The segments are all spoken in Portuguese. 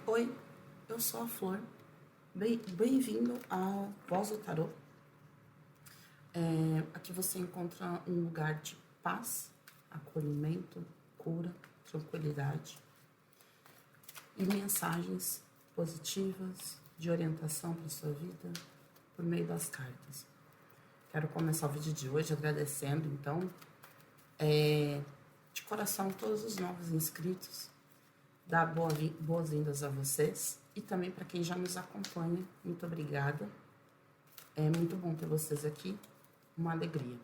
Oi, eu sou a Flor. Bem-vindo à Voz do Tarô. Aqui você encontra um lugar de paz, acolhimento, cura, tranquilidade e mensagens positivas de orientação para a sua vida por meio das cartas. Quero começar o vídeo de hoje agradecendo, então, de coração todos os novos inscritos, dar boas-vindas a vocês e também para quem já nos acompanha, muito obrigada. É muito bom ter vocês aqui, uma alegria.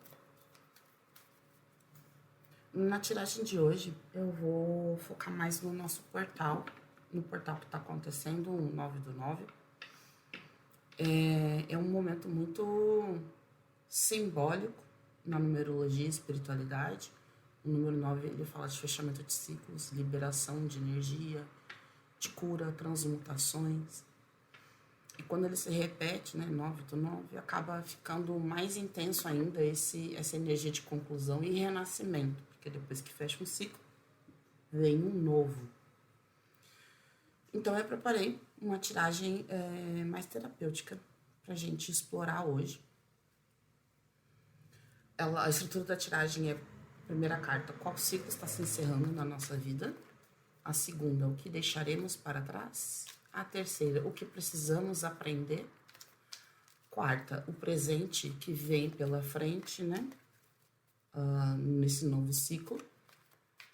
Na tiragem de hoje, eu vou focar mais no nosso portal, no portal que está acontecendo, o 9/9. É um momento muito simbólico na numerologia e espiritualidade. O número 9, ele fala de fechamento de ciclos, liberação de energia, de cura, transmutações. E quando ele se repete, né, 9/9, acaba ficando mais intenso ainda essa energia de conclusão e renascimento, porque depois que fecha um ciclo, vem um novo. Então eu preparei uma tiragem mais terapêutica para a gente explorar hoje. A estrutura da tiragem é: primeira carta, qual ciclo está se encerrando na nossa vida? A segunda, o que deixaremos para trás? A terceira, o que precisamos aprender? Quarta, o presente que vem pela frente, né? Nesse novo ciclo.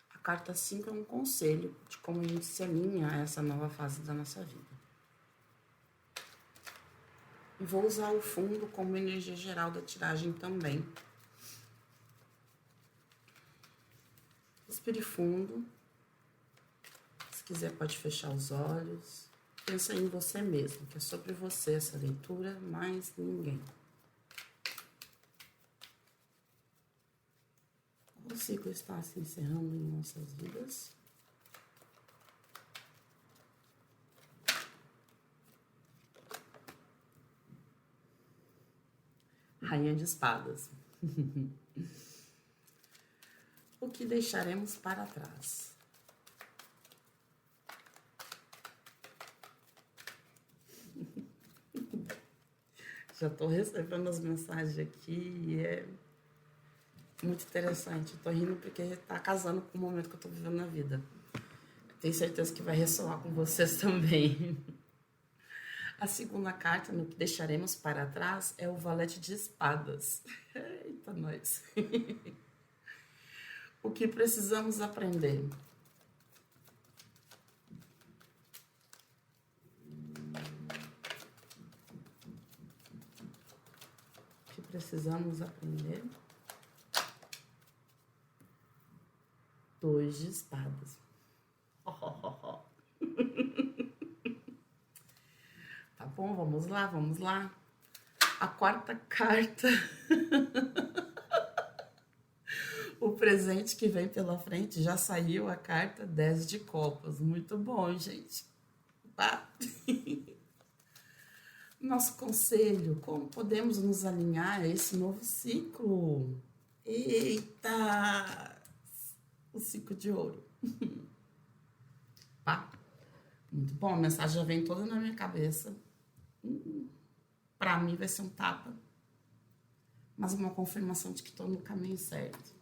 A carta 5 é um conselho de como a gente se alinha a essa nova fase da nossa vida. E vou usar o fundo como energia geral da tiragem também. Respire fundo. Se quiser, pode fechar os olhos. Pensa em você mesmo, que é sobre você essa leitura, mais ninguém. O ciclo está se encerrando em nossas vidas. Rainha de Espadas. O que deixaremos para trás? Já estou recebendo as mensagens aqui e é muito interessante. Estou rindo porque está casando com o momento que eu estou vivendo na vida. Tenho certeza que vai ressoar com vocês também. A segunda carta, no que deixaremos para trás, é o Valete de Espadas. Eita, nós. O que precisamos aprender? O que precisamos aprender? 2 de espadas. Tá bom, vamos lá, vamos lá. A quarta carta. O presente que vem pela frente, já saiu a carta 10 de copas. Muito bom, gente. Tá? Nosso conselho, como podemos nos alinhar a esse novo ciclo? Eita! O 5 de ouro. Tá? Muito bom, a mensagem já vem toda na minha cabeça. Pra mim vai ser um tapa, mas uma confirmação de que estou no caminho certo.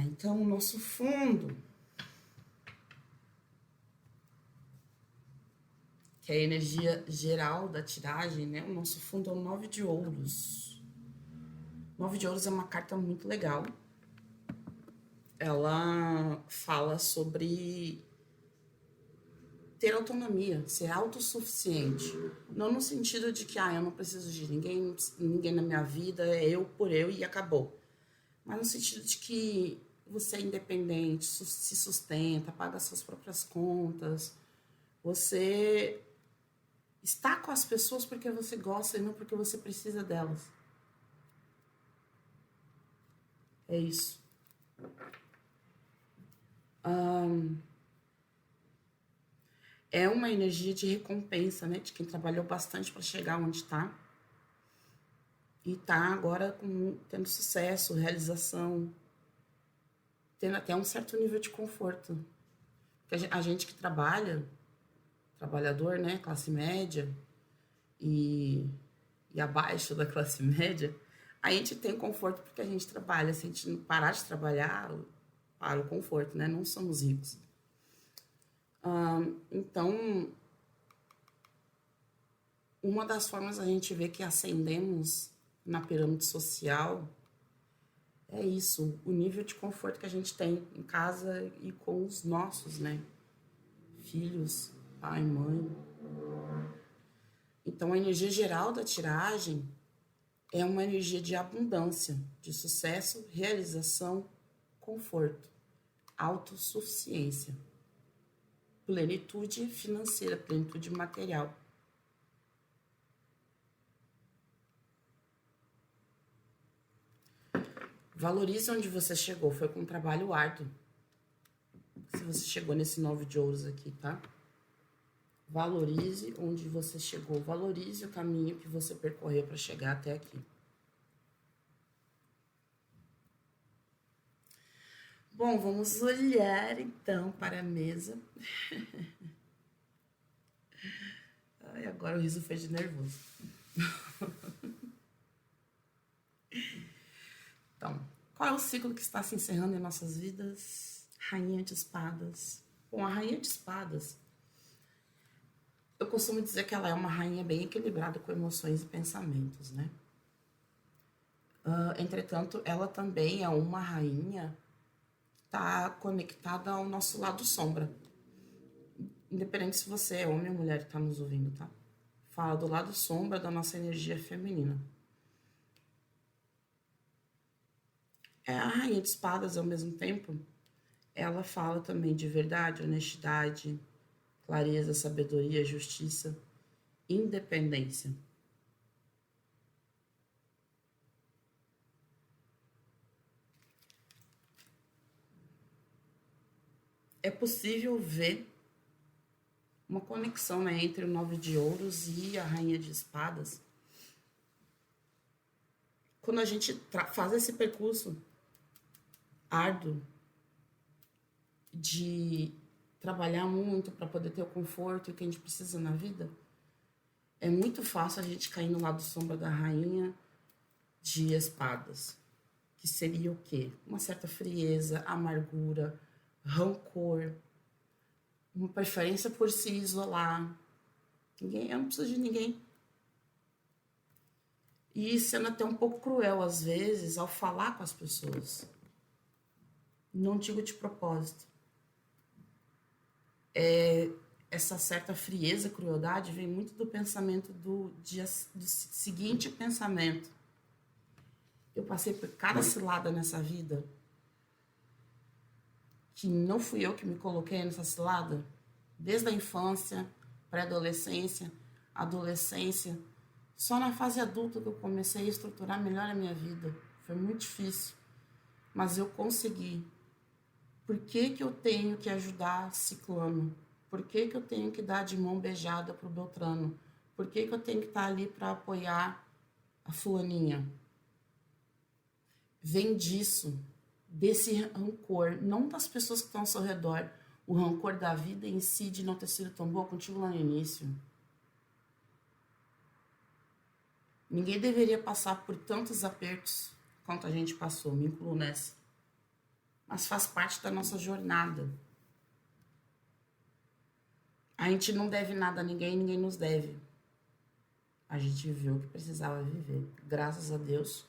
Então o nosso fundo, que é a energia geral da tiragem, né? O nosso fundo é o 9 de ouros. 9 de ouros é uma carta muito legal. Ela fala sobre ter autonomia, ser autossuficiente. Não no sentido de que eu não preciso de ninguém na minha vida, é eu por eu e acabou. Mas no sentido de que você é independente, se sustenta, paga suas próprias contas. Você está com as pessoas porque você gosta e não porque você precisa delas. É isso. É uma energia de recompensa, né? De quem trabalhou bastante para chegar onde está. E tá agora tendo sucesso, realização, tendo até um certo nível de conforto. A gente que trabalha, trabalhador, né, classe média e abaixo da classe média, a gente tem conforto porque a gente trabalha. Se a gente não parar de trabalhar, para o conforto, né? Não somos ricos. Então, uma das formas a gente vê que ascendemos na pirâmide social é isso, o nível de conforto que a gente tem em casa e com os nossos, né? Filhos, pai, mãe. Então, a energia geral da tiragem é uma energia de abundância, de sucesso, realização, conforto, autossuficiência, plenitude financeira, plenitude material. Valorize onde você chegou, foi com um trabalho árduo. Se você chegou nesse 9 de ouros aqui, tá? Valorize onde você chegou, valorize o caminho que você percorreu para chegar até aqui. Bom, vamos olhar então para a mesa. Ai, agora o riso fez de nervoso. Então, qual é o ciclo que está se encerrando em nossas vidas? Rainha de Espadas. Bom, a Rainha de Espadas, eu costumo dizer que ela é uma rainha bem equilibrada com emoções e pensamentos, né? Entretanto, ela também é uma rainha que está conectada ao nosso lado sombra. Independente se você é homem ou mulher que está nos ouvindo, tá? Fala do lado sombra da nossa energia feminina. A Rainha de Espadas, ao mesmo tempo, ela fala também de verdade, honestidade, clareza, sabedoria, justiça, independência. É possível ver uma conexão, né, entre o 9 de ouros e a Rainha de Espadas. Quando a gente faz esse percurso árduo de trabalhar muito para poder ter o conforto que a gente precisa na vida, é muito fácil a gente cair no lado sombra da Rainha de Espadas, que seria o quê? Uma certa frieza, amargura, rancor, uma preferência por se isolar. Eu não preciso de ninguém. E sendo até um pouco cruel, às vezes, ao falar com as pessoas. Não digo de propósito. Essa certa frieza, crueldade, vem muito do pensamento do seguinte pensamento. Eu passei por cada cilada nessa vida que não fui eu que me coloquei nessa cilada. Desde a infância, pré-adolescência, adolescência. Só na fase adulta que eu comecei a estruturar melhor a minha vida. Foi muito difícil. Mas eu consegui. Por que que eu tenho que ajudar ciclano? Por que que eu tenho que dar de mão beijada pro Beltrano? Por que que eu tenho que estar ali para apoiar a fulaninha? Vem disso, desse rancor, não das pessoas que estão ao seu redor, o rancor da vida em si de não ter sido tão boa contigo lá no início. Ninguém deveria passar por tantos apertos quanto a gente passou, me incluo nessa. Mas faz parte da nossa jornada. A gente não deve nada a ninguém, ninguém nos deve. A gente viu o que precisava viver. Graças a Deus,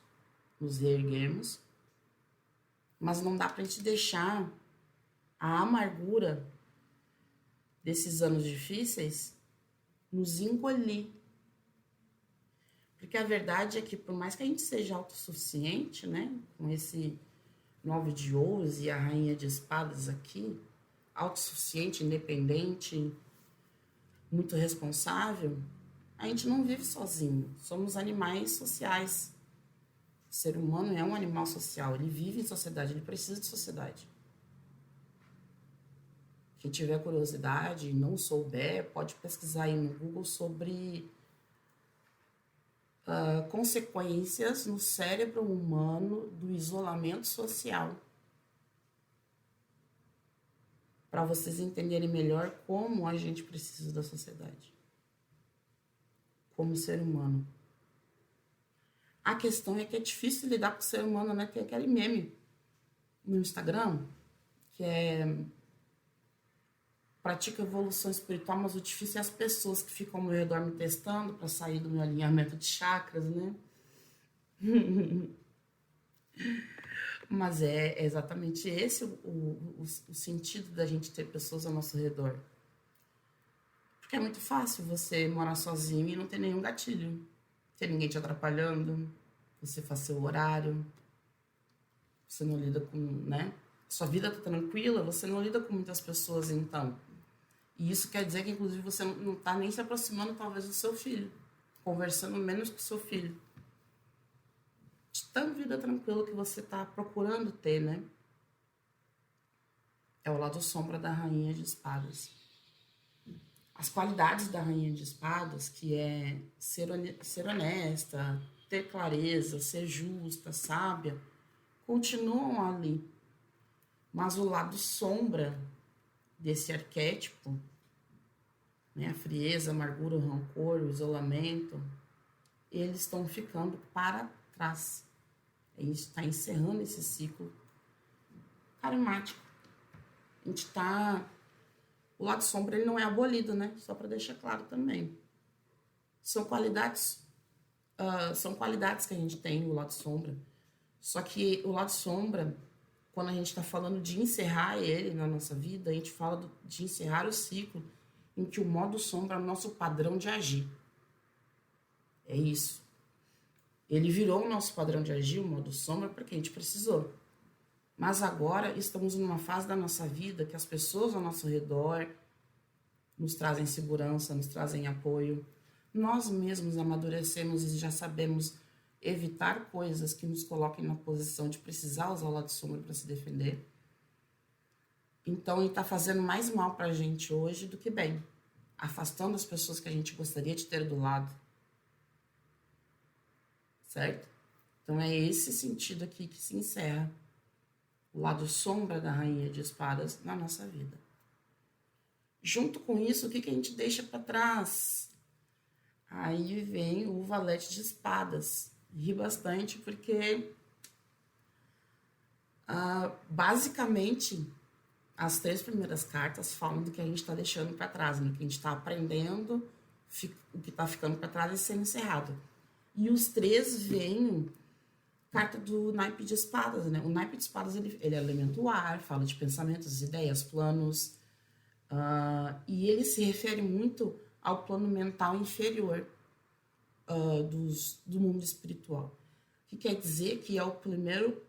nos reerguemos. Mas não dá pra gente deixar a amargura desses anos difíceis nos engolir. Porque a verdade é que, por mais que a gente seja autossuficiente, né, com esse 9 de ouros e a Rainha de Espadas aqui, autossuficiente, independente, muito responsável, a gente não vive sozinho. Somos animais sociais. O ser humano é um animal social, ele vive em sociedade, ele precisa de sociedade. Quem tiver curiosidade e não souber, pode pesquisar aí no Google sobre consequências no cérebro humano do isolamento social. para vocês entenderem melhor como a gente precisa da sociedade, como ser humano. A questão é que é difícil lidar com o ser humano, né? Tem aquele meme no Instagram que é pratica evolução espiritual, mas o difícil é as pessoas que ficam ao meu redor me testando para sair do meu alinhamento de chakras, né? Mas é exatamente esse o sentido da gente ter pessoas ao nosso redor. Porque é muito fácil você morar sozinho e não ter nenhum gatilho. Ter ninguém te atrapalhando, você faz seu horário, você não lida com, né? Sua vida tá tranquila, você não lida com muitas pessoas, então. E isso quer dizer que, inclusive, você não tá nem se aproximando, talvez, do seu filho. Conversando menos com o seu filho. De tão vida tranquila que você tá procurando ter, né? É o lado sombra da Rainha de Espadas. As qualidades da Rainha de Espadas, que é ser honesta, ter clareza, ser justa, sábia, continuam ali. Mas o lado sombra desse arquétipo, né, a frieza, a amargura, o rancor, o isolamento, eles estão ficando para trás. A gente está encerrando esse ciclo karmático. A gente está... O lado sombra ele não é abolido, né? Só para deixar claro também. São qualidades que a gente tem no lado sombra. Só que o lado sombra, quando a gente está falando de encerrar ele na nossa vida, a gente fala de encerrar o ciclo em que o modo sombra é o nosso padrão de agir. É isso. Ele virou o nosso padrão de agir, o modo sombra, porque a gente precisou. Mas agora estamos numa fase da nossa vida que as pessoas ao nosso redor nos trazem segurança, nos trazem apoio. Nós mesmos amadurecemos e já sabemos evitar coisas que nos coloquem na posição de precisar usar o lado sombra para se defender. Então, ele está fazendo mais mal para a gente hoje do que bem. Afastando as pessoas que a gente gostaria de ter do lado. Certo? Então, é esse sentido aqui que se encerra o lado sombra da Rainha de Espadas na nossa vida. Junto com isso, o que a gente deixa para trás? Aí vem o Valete de Espadas. Ri bastante porque, basicamente, as 3 primeiras cartas falam do que a gente está deixando para trás, né? Que a gente está aprendendo, o que está ficando para trás e sendo encerrado. E os 3 vêm carta do naipe de espadas, né? O naipe de espadas, ele elementa o ar, fala de pensamentos, ideias, planos, e ele se refere muito ao plano mental inferior do mundo espiritual. O que quer dizer que é o primeiro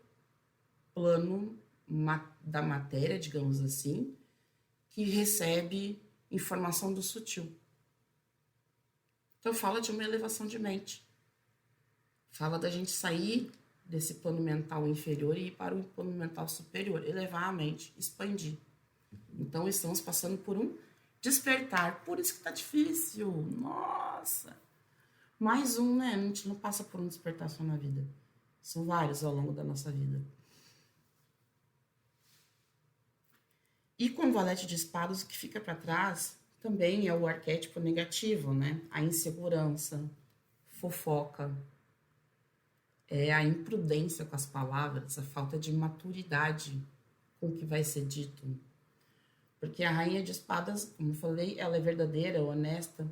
plano da matéria, digamos assim, que recebe informação do sutil. Então fala de uma elevação de mente. Fala da gente sair desse plano mental inferior e ir para o plano mental superior, elevar a mente, expandir. Então estamos passando por um despertar, por isso que tá difícil, nossa. Mais um, né? A gente não passa por um despertar só na vida, são vários ao longo da nossa vida. E com o Valete de Espadas, o que fica para trás também é o arquétipo negativo, né? A insegurança, fofoca, a imprudência com as palavras, a falta de maturidade com o que vai ser dito. Porque a Rainha de Espadas, como eu falei, ela é verdadeira, honesta,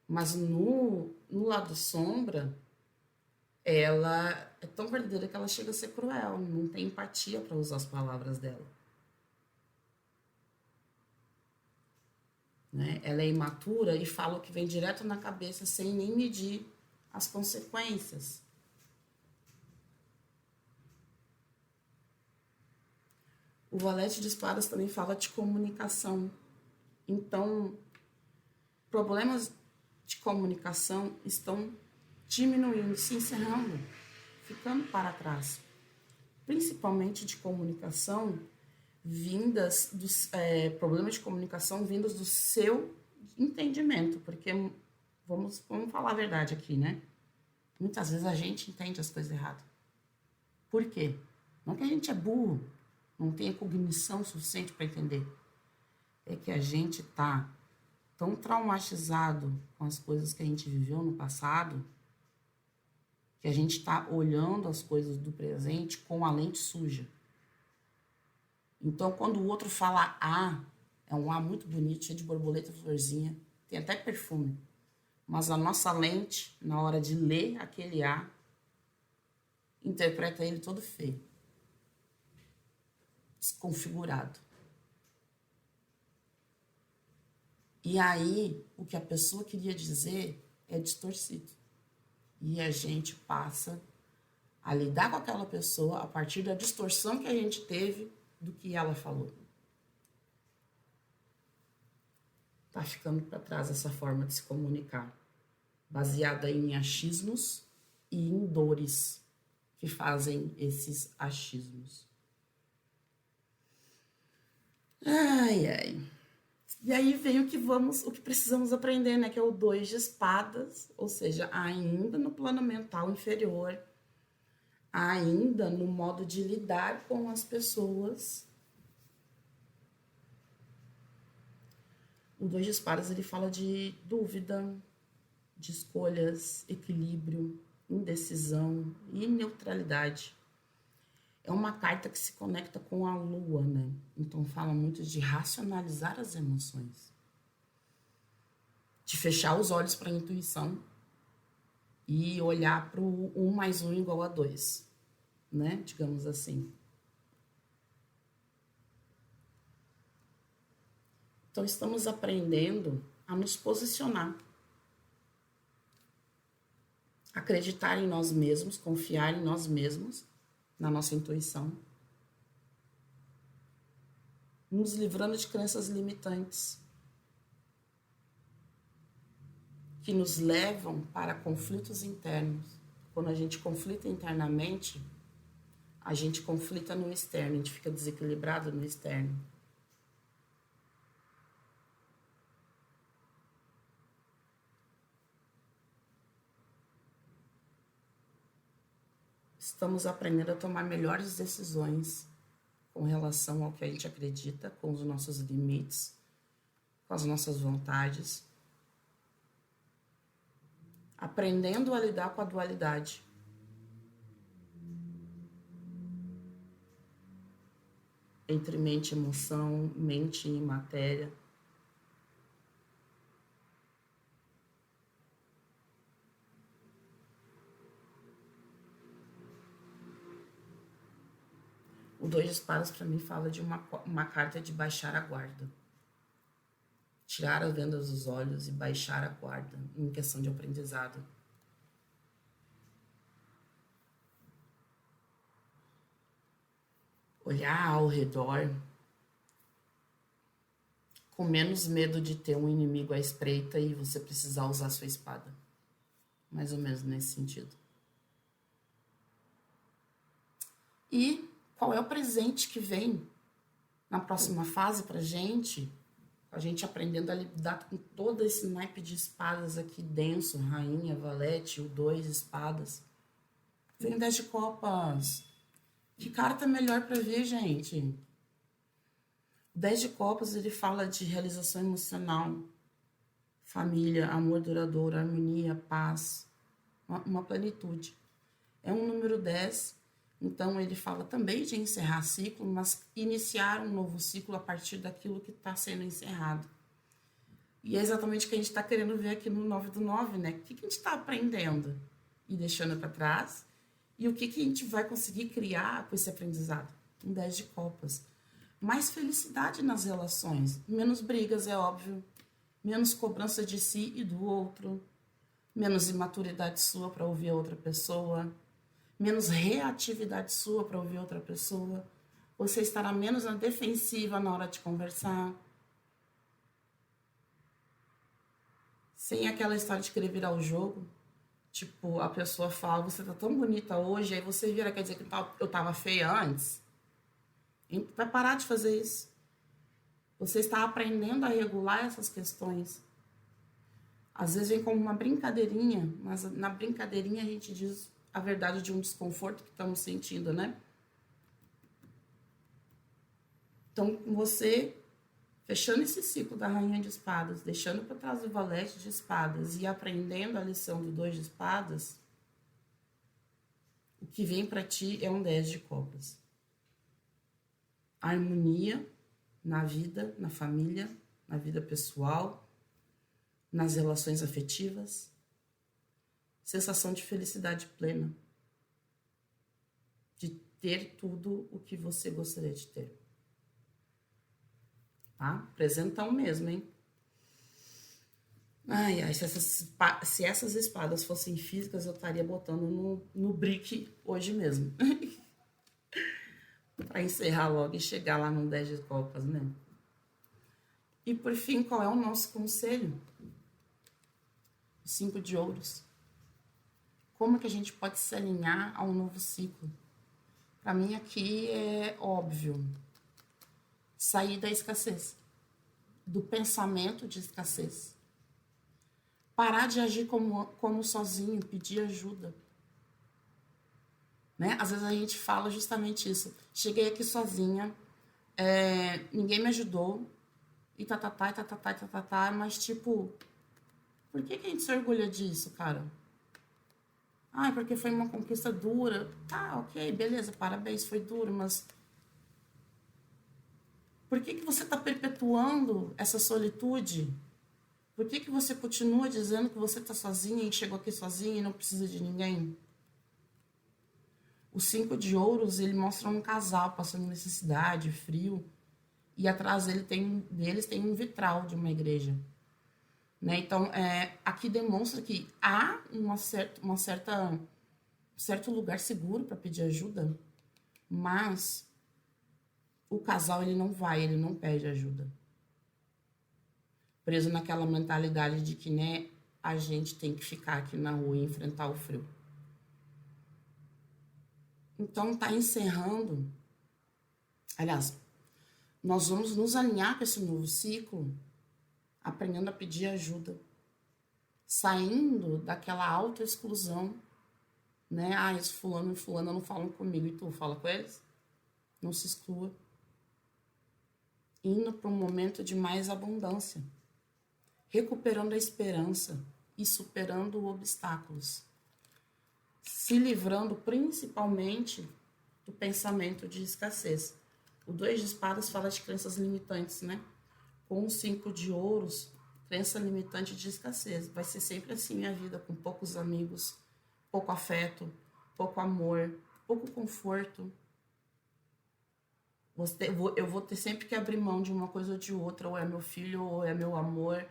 mas no lado sombra, ela é tão verdadeira que ela chega a ser cruel, não tem empatia para usar as palavras dela. Né? Ela é imatura e fala o que vem direto na cabeça sem nem medir as consequências. O Valete de Espadas também fala de comunicação. Então, problemas de comunicação estão diminuindo, se encerrando, ficando para trás. Principalmente de comunicação vindas dos problemas de comunicação vindos do seu entendimento, porque vamos falar a verdade aqui, né? Muitas vezes a gente entende as coisas erradas. Por quê? Não que a gente é burro, não tenha cognição suficiente para entender. é que a gente tá tão traumatizado com as coisas que a gente viveu no passado, que a gente está olhando as coisas do presente com a lente suja. Então, quando o outro fala A, é um A muito bonito, cheio de borboleta, florzinha, tem até perfume. Mas a nossa lente, na hora de ler aquele A, interpreta ele todo feio, desconfigurado. E aí, o que a pessoa queria dizer é distorcido. E a gente passa a lidar com aquela pessoa a partir da distorção que a gente teve do que ela falou. Tá ficando para trás essa forma de se comunicar, baseada em achismos e em dores que fazem esses achismos. Ai, ai. E aí vem o que precisamos aprender, né? Que é o 2 de espadas, ou seja, ainda no plano mental inferior, ainda no modo de lidar com as pessoas. O 2 de espadas, ele fala de dúvida, de escolhas, equilíbrio, indecisão e neutralidade. É uma carta que se conecta com a lua, né? Então fala muito de racionalizar as emoções, de fechar os olhos para a intuição e olhar para o 1 mais 1 igual a 2, né? Digamos assim. Então estamos aprendendo a nos posicionar, acreditar em nós mesmos, confiar em nós mesmos, na nossa intuição, nos livrando de crenças limitantes que nos levam para conflitos internos. Quando a gente conflita internamente, a gente conflita no externo, a gente fica desequilibrado no externo. Estamos aprendendo a tomar melhores decisões com relação ao que a gente acredita, com os nossos limites, com as nossas vontades. Aprendendo a lidar com a dualidade. Entre mente e emoção, mente e matéria. O 2 de espadas, para mim, fala de uma carta de baixar a guarda. Tirar as vendas dos olhos e baixar a guarda em questão de aprendizado. Olhar ao redor com menos medo de ter um inimigo à espreita e você precisar usar sua espada. Mais ou menos nesse sentido. E qual é o presente que vem na próxima fase pra gente? A gente aprendendo a lidar com todo esse naipe de espadas aqui denso, rainha, valete, o 2 de espadas. Vem o 10 de copas. Que carta melhor pra ver, gente? O 10 de copas, ele fala de realização emocional, família, amor duradouro, harmonia, paz, uma plenitude. É um número 10, então ele fala também de encerrar ciclo, mas iniciar um novo ciclo a partir daquilo que está sendo encerrado. E é exatamente o que a gente está querendo ver aqui no 9 do 9, né? O que a gente está aprendendo e deixando para trás, e o que a gente vai conseguir criar com esse aprendizado. Um 10 de copas. Mais felicidade nas relações, menos brigas, é óbvio, menos cobrança de si e do outro, menos imaturidade sua para ouvir a outra pessoa, menos reatividade sua para ouvir outra pessoa. Você estará menos na defensiva na hora de conversar. Sem aquela história de querer virar o jogo. Tipo, a pessoa fala, você tá tão bonita hoje, aí você vira, quer dizer que eu tava feia antes. Vai parar de fazer isso. Você está aprendendo a regular essas questões. Às vezes vem como uma brincadeirinha, mas na brincadeirinha a gente diz a verdade de um desconforto que estamos sentindo, né? Então, você Fechando esse ciclo da Rainha de Espadas, deixando para trás o Valete de Espadas e aprendendo a lição do 2 de Espadas, o que vem para ti é um 10 de Copas. Harmonia na vida, na família, na vida pessoal, nas relações afetivas, sensação de felicidade plena, de ter tudo o que você gostaria de ter. Tá? Presentão mesmo, hein? Ai, ai, se essas espadas fossem físicas, eu estaria botando no brick hoje mesmo. Para encerrar logo e chegar lá no 10 de Copas, né? E por fim, qual é o nosso conselho? O 5 de Ouros. Como que a gente pode se alinhar a um novo ciclo? Para mim aqui é óbvio. Sair da escassez, do pensamento de escassez. Parar de agir como sozinho, pedir ajuda. Né? Às vezes a gente fala justamente isso. Cheguei aqui sozinha, ninguém me ajudou, e tá, mas tipo, por que a gente se orgulha disso, cara? Ah, porque foi uma conquista dura. Tá, ok, beleza, parabéns, foi duro, mas por que você está perpetuando essa solitude? Por que você continua dizendo que você está sozinha e chegou aqui sozinha e não precisa de ninguém? O 5 de Ouros, ele mostra um casal passando necessidade, frio, e atrás deles tem um vitral de uma igreja. Né? Então, aqui demonstra que há um certo lugar seguro para pedir ajuda, mas o casal ele não pede ajuda. Preso naquela mentalidade de que, né, a gente tem que ficar aqui na rua e enfrentar o frio. Então, tá encerrando. Aliás, nós vamos nos alinhar com esse novo ciclo, aprendendo a pedir ajuda, saindo daquela autoexclusão, né? Ah, esse fulano e fulana não falam comigo, e tu fala com eles? Não se exclua. Indo para um momento de mais abundância, recuperando a esperança e superando obstáculos, se livrando principalmente do pensamento de escassez. O 2 de Espadas fala de crenças limitantes, né? Com o 5 de Ouros, crença limitante de escassez. Vai ser sempre assim minha vida, com poucos amigos, pouco afeto, pouco amor, pouco conforto. Eu vou ter sempre que abrir mão de uma coisa ou de outra, ou é meu filho, ou é meu amor,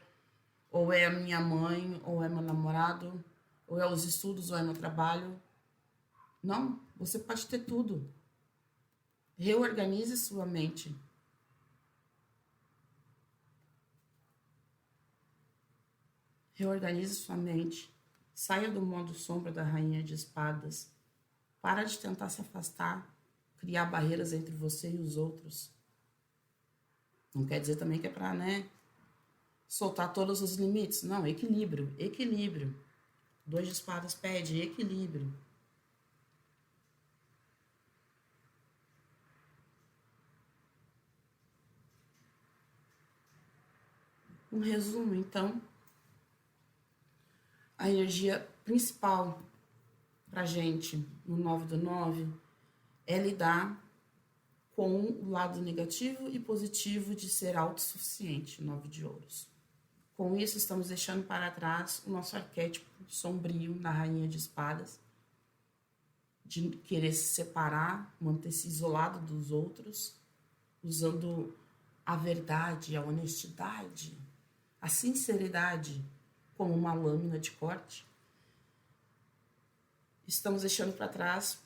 ou é a minha mãe, ou é meu namorado, ou é os estudos, ou é meu trabalho. Não, você pode ter tudo. Reorganize sua mente. Reorganize sua mente. Saia do modo sombra da Rainha de Espadas. Para de tentar se afastar, criar barreiras entre você e os outros. Não quer dizer também que é para, né, soltar todos os limites. Não, equilíbrio, equilíbrio. 2 de Espadas pede equilíbrio. Um resumo, então, a energia principal pra gente no 9/9 é lidar com o lado negativo e positivo de ser autossuficiente, 9 de Ouros. Com isso, estamos deixando para trás o nosso arquétipo sombrio na Rainha de Espadas, de querer se separar, manter-se isolado dos outros, usando a verdade, a honestidade, a sinceridade como uma lâmina de corte. Estamos deixando para trás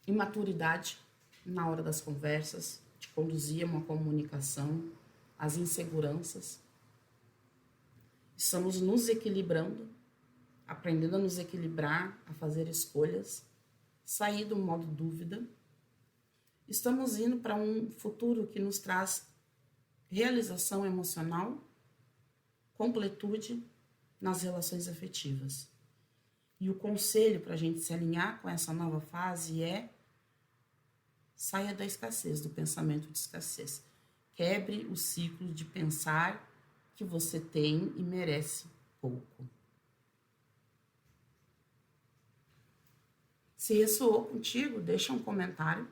imaturidade na hora das conversas, de conduzir uma comunicação, as inseguranças. Estamos nos equilibrando, aprendendo a nos equilibrar, a fazer escolhas, sair do modo dúvida. Estamos indo para um futuro que nos traz realização emocional, completude nas relações afetivas. E o conselho para a gente se alinhar com essa nova fase é: saia da escassez, do pensamento de escassez. Quebre o ciclo de pensar que você tem e merece pouco. Se ressoou contigo, deixa um comentário.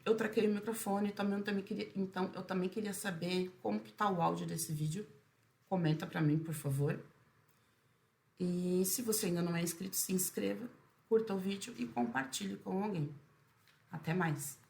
Eu traquei o microfone, então eu também queria saber como que tá o áudio desse vídeo. Comenta para mim, por favor. E se você ainda não é inscrito, se inscreva, curta o vídeo e compartilhe com alguém. Até mais!